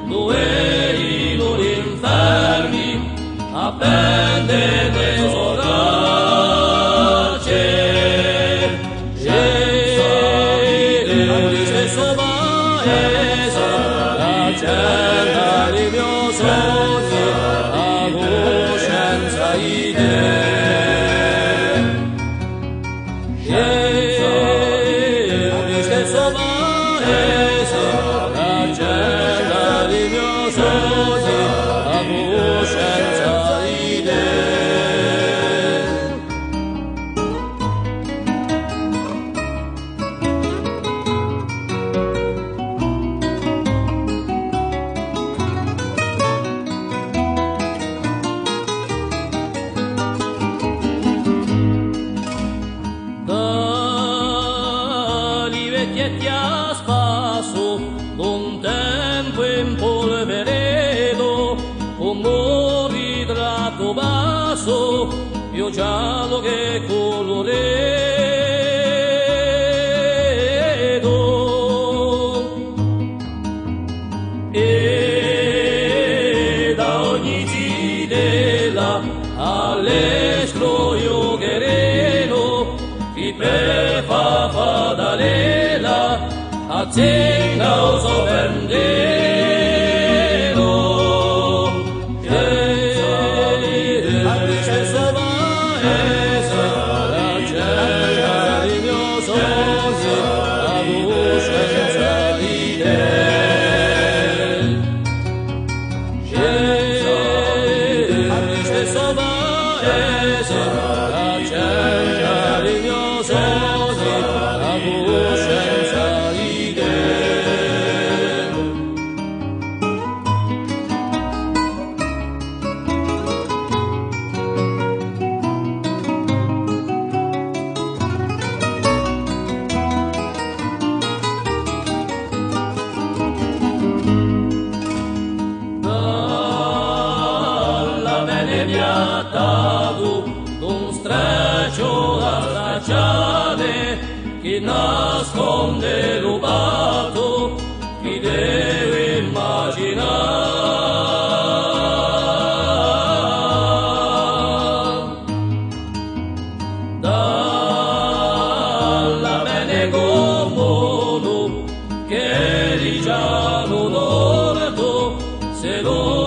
dove i loro infermi appendono le soracce. Alice Sobaese, la certa di mio sogno, la coscienza di te. Alice Sobaese, la certa di mio sogno, la coscienza di te. Vecchietti a spasso, d'un tempo in polveredo, con ritrato basso, più giallo che coloredo. E da ogni cidella all'escroio guerrero, ti prefa fadalela, accenga o sovendero. Alice Sobaese, la certa di mio sogno, la coscienza di te. Alice Sobaese, la certa di mio sogno, la coscienza di te. Dalla bene piattato d'un streccio da stracciare, chi nasconde rubato, chi deve immaginare. Dalla bene gommolo che di giallo dorto se lo